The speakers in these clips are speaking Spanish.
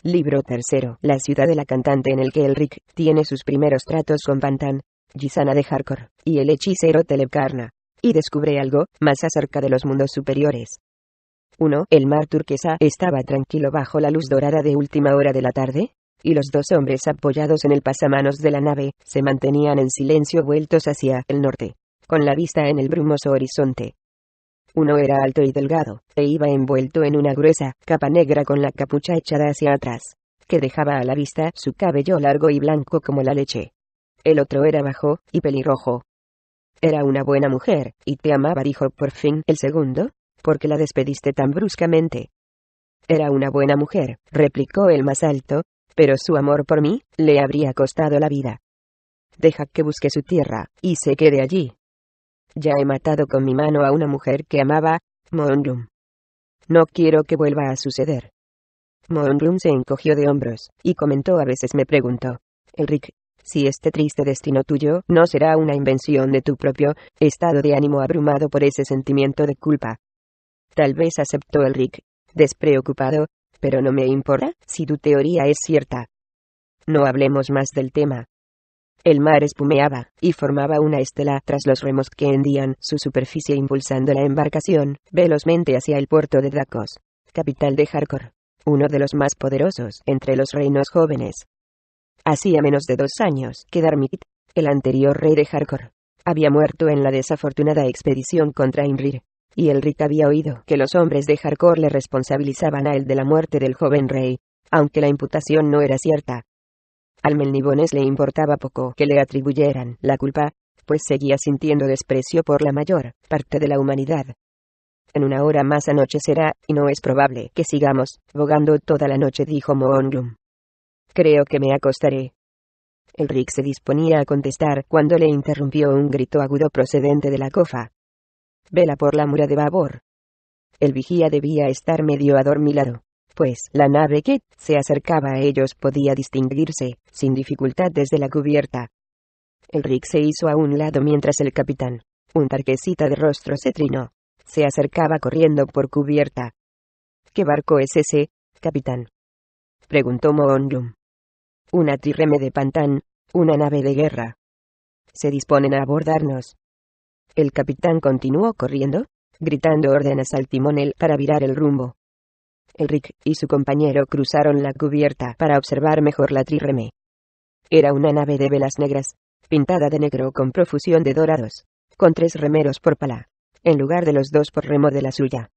Libro tercero. La ciudad de la cantante, en el que Elric tiene sus primeros tratos con Pantan, Gisana de Hardcore, y el hechicero Telekarna, y descubre algo más acerca de los mundos superiores. 1. El mar turquesa estaba tranquilo bajo la luz dorada de última hora de la tarde, y los dos hombres apoyados en el pasamanos de la nave se mantenían en silencio vueltos hacia el norte, con la vista en el brumoso horizonte. Uno era alto y delgado, e iba envuelto en una gruesa capa negra con la capucha echada hacia atrás, que dejaba a la vista su cabello largo y blanco como la leche. El otro era bajo y pelirrojo. Era una buena mujer, y te amaba, dijo por fin el segundo. ¿Por qué la despediste tan bruscamente? Era una buena mujer, replicó el más alto, pero su amor por mí le habría costado la vida. Deja que busque su tierra, y se quede allí. Ya he matado con mi mano a una mujer que amaba, Moonglum. No quiero que vuelva a suceder. Moonglum se encogió de hombros, y comentó: a veces me pregunto, Elric, si este triste destino tuyo no será una invención de tu propio estado de ánimo abrumado por ese sentimiento de culpa. Tal vez, aceptó Elric, despreocupado, pero no me importa si tu teoría es cierta. No hablemos más del tema. El mar espumeaba, y formaba una estela tras los remos que hendían su superficie impulsando la embarcación velozmente hacia el puerto de Dakos, capital de Hardcore, uno de los más poderosos entre los reinos jóvenes. Hacía menos de 2 años que Darmit, el anterior rey de Hardcore, había muerto en la desafortunada expedición contra Imrir, y Elric había oído que los hombres de Hardcore le responsabilizaban a él de la muerte del joven rey, aunque la imputación no era cierta. Al Melnibones le importaba poco que le atribuyeran la culpa, pues seguía sintiendo desprecio por la mayor parte de la humanidad. En una hora más anochecerá, y no es probable que sigamos bogando toda la noche, dijo Moonglum. Creo que me acostaré. Elric se disponía a contestar cuando le interrumpió un grito agudo procedente de la cofa. Vela por la mura de babor. El vigía debía estar medio adormilado, pues la nave que se acercaba a ellos podía distinguirse sin dificultad desde la cubierta. Elric se hizo a un lado mientras el capitán, un tarquesita de rostro cetrino, se acercaba corriendo por cubierta. ¿Qué barco es ese, capitán?, preguntó Moonglum. Una trireme de Pantan, una nave de guerra. Se disponen a abordarnos. El capitán continuó corriendo, gritando órdenes al timonel para virar el rumbo. Elric y su compañero cruzaron la cubierta para observar mejor la trireme. Era una nave de velas negras, pintada de negro con profusión de dorados, con 3 remeros por pala, en lugar de los 2 por remo de la suya.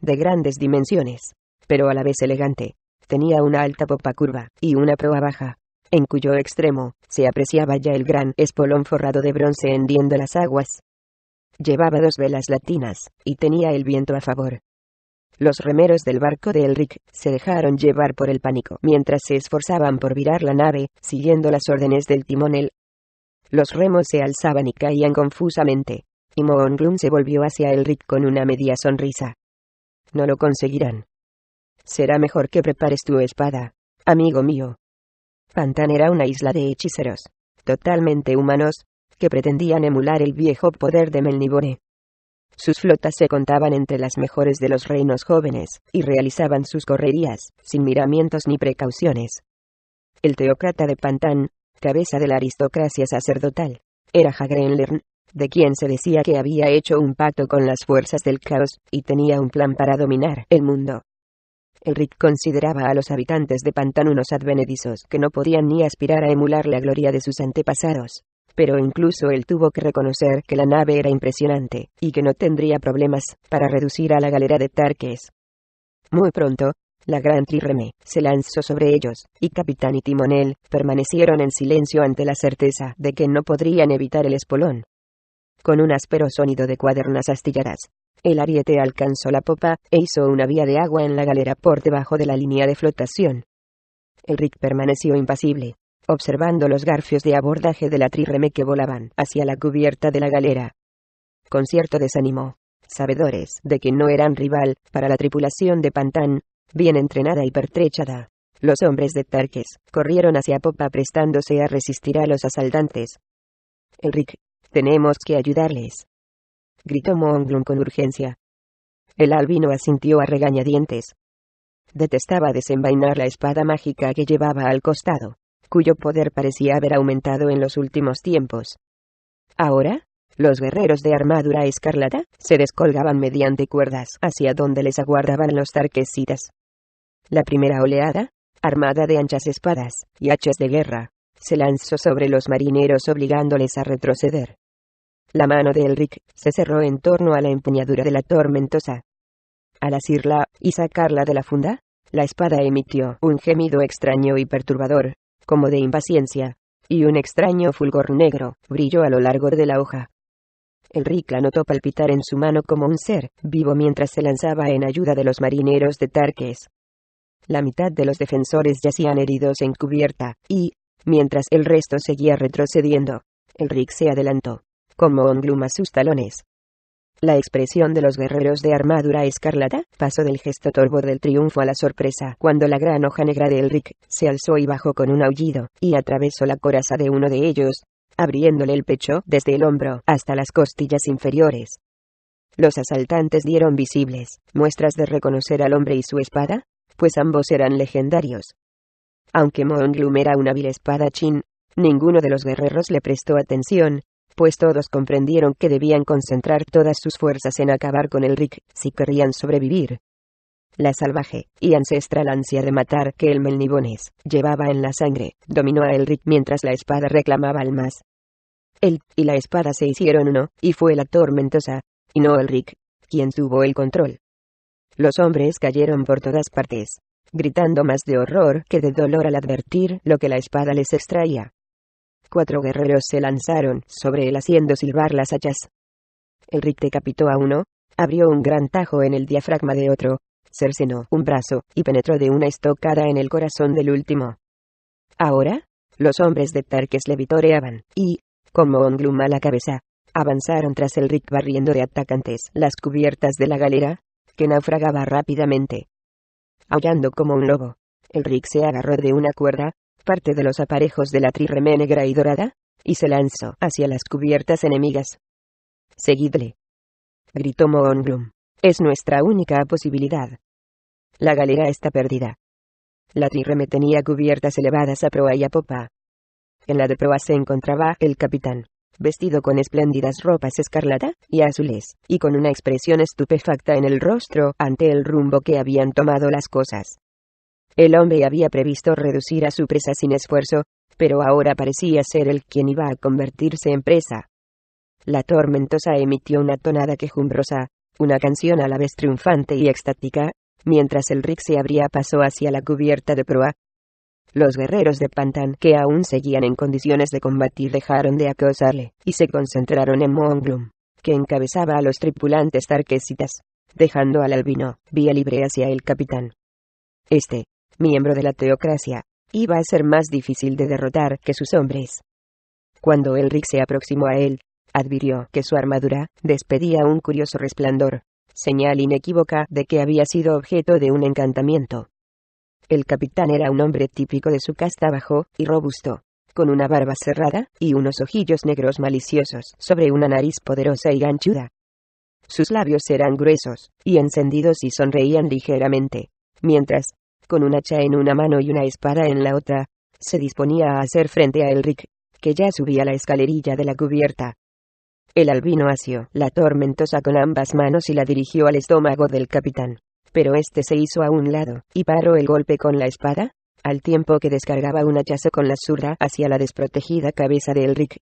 De grandes dimensiones, pero a la vez elegante, tenía una alta popa curva y una proa baja, en cuyo extremo se apreciaba ya el gran espolón forrado de bronce hendiendo las aguas. Llevaba 2 velas latinas, y tenía el viento a favor. Los remeros del barco de Elric se dejaron llevar por el pánico mientras se esforzaban por virar la nave, siguiendo las órdenes del timonel. Los remos se alzaban y caían confusamente, y Moonglum se volvió hacia Elric con una media sonrisa. No lo conseguirán. Será mejor que prepares tu espada, amigo mío. Pantan era una isla de hechiceros, totalmente humanos, que pretendían emular el viejo poder de Melnibone. Sus flotas se contaban entre las mejores de los reinos jóvenes, y realizaban sus correrías, sin miramientos ni precauciones. El teócrata de Pantan, cabeza de la aristocracia sacerdotal, era Hagrenlern, de quien se decía que había hecho un pacto con las fuerzas del caos, y tenía un plan para dominar el mundo. Elric consideraba a los habitantes de Pantan unos advenedizos que no podían ni aspirar a emular la gloria de sus antepasados. Pero incluso él tuvo que reconocer que la nave era impresionante, y que no tendría problemas para reducir a la galera de Tarques. Muy pronto, la gran trireme se lanzó sobre ellos, y capitán y timonel permanecieron en silencio ante la certeza de que no podrían evitar el espolón. Con un áspero sonido de cuadernas astilladas, el ariete alcanzó la popa e hizo una vía de agua en la galera por debajo de la línea de flotación. Elric permaneció impasible, observando los garfios de abordaje de la trireme que volaban hacia la cubierta de la galera. Con cierto desánimo, sabedores de que no eran rival para la tripulación de Pantan, bien entrenada y pertrechada, los hombres de Tarques corrieron hacia popa prestándose a resistir a los asaltantes. Elric, tenemos que ayudarles, gritó Moonglum con urgencia. El albino asintió a regañadientes. detestaba desenvainar la espada mágica que llevaba al costado, cuyo poder parecía haber aumentado en los últimos tiempos. Ahora, los guerreros de armadura escarlata se descolgaban mediante cuerdas hacia donde les aguardaban los tarquesitas. La primera oleada, armada de anchas espadas y hachas de guerra, se lanzó sobre los marineros obligándoles a retroceder. La mano de Elric se cerró en torno a la empuñadura de la tormentosa. Al asirla y sacarla de la funda, la espada emitió un gemido extraño y perturbador, como de impaciencia, y un extraño fulgor negro brilló a lo largo de la hoja. Elric la notó palpitar en su mano como un ser vivo mientras se lanzaba en ayuda de los marineros de Tarques. La mitad de los defensores yacían heridos en cubierta, y, mientras el resto seguía retrocediendo, Elric se adelantó, con Moonglum a sus talones. La expresión de los guerreros de armadura escarlata pasó del gesto torvo del triunfo a la sorpresa cuando la gran hoja negra de Elric se alzó y bajó con un aullido y atravesó la coraza de uno de ellos, abriéndole el pecho desde el hombro hasta las costillas inferiores. Los asaltantes dieron visibles muestras de reconocer al hombre y su espada, pues ambos eran legendarios. Aunque Moonglum era un hábil espadachín, ninguno de los guerreros le prestó atención, pues todos comprendieron que debían concentrar todas sus fuerzas en acabar con Elric si querían sobrevivir. La salvaje y ancestral ansia de matar que el Melnibones llevaba en la sangre dominó a Elric mientras la espada reclamaba al más. Él y la espada se hicieron uno, y fue la tormentosa, y no Elric, quien tuvo el control. Los hombres cayeron por todas partes, gritando más de horror que de dolor al advertir lo que la espada les extraía. 4 guerreros se lanzaron sobre él haciendo silbar las hachas. Elric decapitó a uno, abrió un gran tajo en el diafragma de otro, cercenó un brazo y penetró de una estocada en el corazón del último. Ahora, los hombres de Tarques le vitoreaban, y, con Moonglum a la cabeza, avanzaron tras Elric barriendo de atacantes las cubiertas de la galera, que naufragaba rápidamente. Aullando como un lobo, Elric se agarró de una cuerda, parte de los aparejos de la trireme negra y dorada, y se lanzó hacia las cubiertas enemigas. «Seguidle», gritó Moonglum. «Es nuestra única posibilidad. La galera está perdida». La trireme tenía cubiertas elevadas a proa y a popa. En la de proa se encontraba el capitán, vestido con espléndidas ropas escarlata y azules, y con una expresión estupefacta en el rostro ante el rumbo que habían tomado las cosas. El hombre había previsto reducir a su presa sin esfuerzo, pero ahora parecía ser él quien iba a convertirse en presa. La tormentosa emitió una tonada quejumbrosa, una canción a la vez triunfante y extática, mientras Elric se abría paso hacia la cubierta de proa. Los guerreros de Pantan que aún seguían en condiciones de combatir dejaron de acosarle, y se concentraron en Moonglum, que encabezaba a los tripulantes tarquesitas, dejando al albino vía libre hacia el capitán. Este, miembro de la teocracia, iba a ser más difícil de derrotar que sus hombres. Cuando Elric se aproximó a él, advirtió que su armadura despedía un curioso resplandor, señal inequívoca de que había sido objeto de un encantamiento. El capitán era un hombre típico de su casta bajo y robusto, con una barba cerrada y unos ojillos negros maliciosos sobre una nariz poderosa y ganchuda. Sus labios eran gruesos y encendidos y sonreían ligeramente, mientras, con un hacha en una mano y una espada en la otra, se disponía a hacer frente a Elric, que ya subía la escalerilla de la cubierta. El albino asió la tormentosa con ambas manos y la dirigió al estómago del capitán, pero este se hizo a un lado y paró el golpe con la espada, al tiempo que descargaba un hachazo con la zurda hacia la desprotegida cabeza de Elric.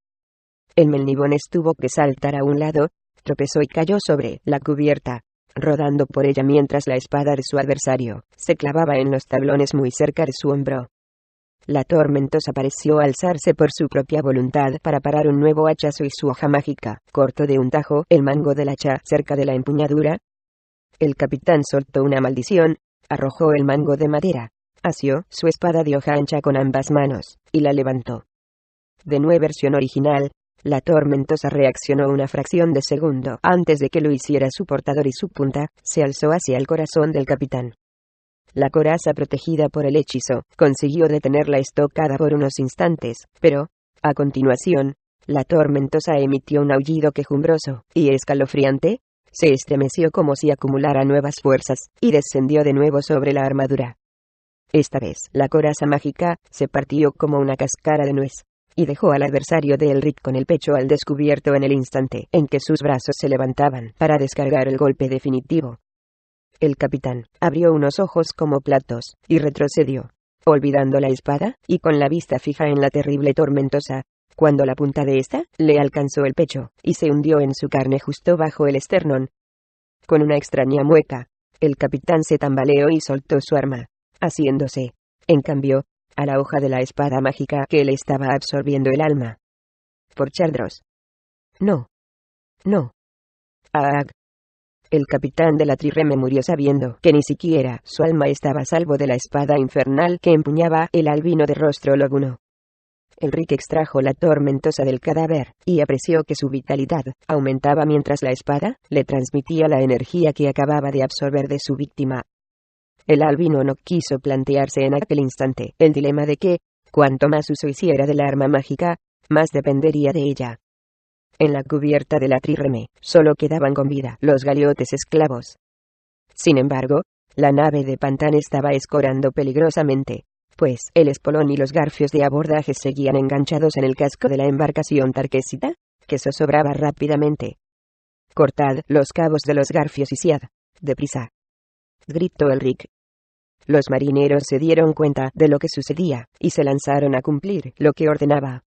El Melnibones tuvo que saltar a un lado, tropezó y cayó sobre la cubierta, rodando por ella mientras la espada de su adversario se clavaba en los tablones muy cerca de su hombro. La tormentosa pareció alzarse por su propia voluntad para parar un nuevo hachazo y su hoja mágica cortó de un tajo el mango del hacha cerca de la empuñadura. El capitán soltó una maldición, arrojó el mango de madera, asió su espada de hoja ancha con ambas manos, y la levantó. De nueva versión original, la tormentosa reaccionó una fracción de segundo antes de que lo hiciera su portador y su punta se alzó hacia el corazón del capitán. La coraza protegida por el hechizo consiguió detener la estocada por unos instantes, pero, a continuación, la tormentosa emitió un aullido quejumbroso y escalofriante, se estremeció como si acumulara nuevas fuerzas, y descendió de nuevo sobre la armadura. Esta vez, la coraza mágica se partió como una cáscara de nuez, y dejó al adversario de Elric con el pecho al descubierto en el instante en que sus brazos se levantaban para descargar el golpe definitivo. El capitán abrió unos ojos como platos, y retrocedió, olvidando la espada, y con la vista fija en la terrible tormentosa, cuando la punta de esta le alcanzó el pecho, y se hundió en su carne justo bajo el esternón. Con una extraña mueca, el capitán se tambaleó y soltó su arma, haciéndose, en cambio, a la hoja de la espada mágica que le estaba absorbiendo el alma. Por Chardros. No. No. Ag. El capitán de la trireme murió sabiendo que ni siquiera su alma estaba a salvo de la espada infernal que empuñaba el albino de rostro lóguno. Elric extrajo la tormentosa del cadáver, y apreció que su vitalidad aumentaba mientras la espada le transmitía la energía que acababa de absorber de su víctima. El albino no quiso plantearse en aquel instante el dilema de que, cuanto más uso hiciera del arma mágica, más dependería de ella. En la cubierta de la trireme, solo quedaban con vida los galeotes esclavos. Sin embargo, la nave de Pantan estaba escorando peligrosamente, pues el espolón y los garfios de abordaje seguían enganchados en el casco de la embarcación tarquesita, que zozobraba rápidamente. «Cortad los cabos de los garfios y siad, deprisa», gritó Elric. Los marineros se dieron cuenta de lo que sucedía, y se lanzaron a cumplir lo que ordenaba.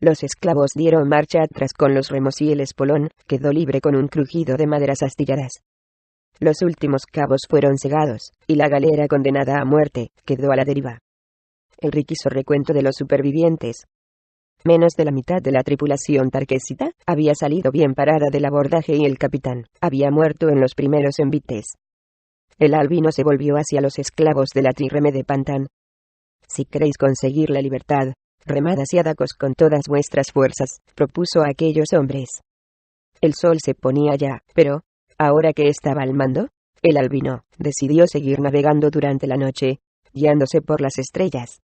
Los esclavos dieron marcha atrás con los remos y el espolón quedó libre con un crujido de maderas astilladas. Los últimos cabos fueron cegados, y la galera condenada a muerte quedó a la deriva. Elric hizo recuento de los supervivientes. Menos de la mitad de la tripulación tarquesita había salido bien parada del abordaje y el capitán había muerto en los primeros envites. El albino se volvió hacia los esclavos de la trireme de Pantan. «Si queréis conseguir la libertad, remad hacia Dacos con todas vuestras fuerzas», propuso a aquellos hombres. El sol se ponía ya, pero, ahora que estaba al mando, el albino decidió seguir navegando durante la noche, guiándose por las estrellas.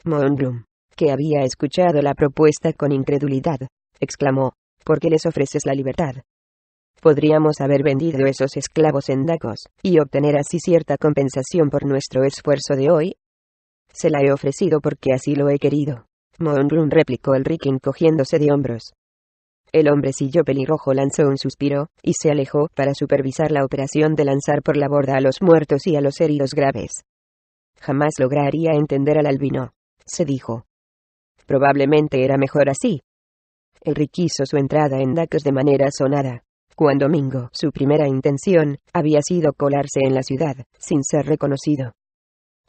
Moonglum, que había escuchado la propuesta con incredulidad, exclamó: «¿Por qué les ofreces la libertad? Podríamos haber vendido esos esclavos en Dacos, y obtener así cierta compensación por nuestro esfuerzo de hoy». «Se la he ofrecido porque así lo he querido», Moonglum replicó Elric encogiéndose de hombros. El hombrecillo pelirrojo lanzó un suspiro, y se alejó para supervisar la operación de lanzar por la borda a los muertos y a los heridos graves. Jamás lograría entender al albino, se dijo. Probablemente era mejor así. Elric hizo su entrada en Dacos de manera sonada. Cuando Mingo, su primera intención, había sido colarse en la ciudad, sin ser reconocido.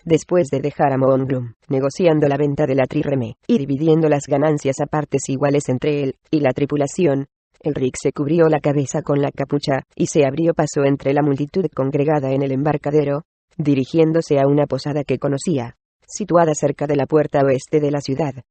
Después de dejar a Moonglum negociando la venta de la trireme, y dividiendo las ganancias a partes iguales entre él y la tripulación, Elric se cubrió la cabeza con la capucha, y se abrió paso entre la multitud congregada en el embarcadero, dirigiéndose a una posada que conocía, situada cerca de la puerta oeste de la ciudad.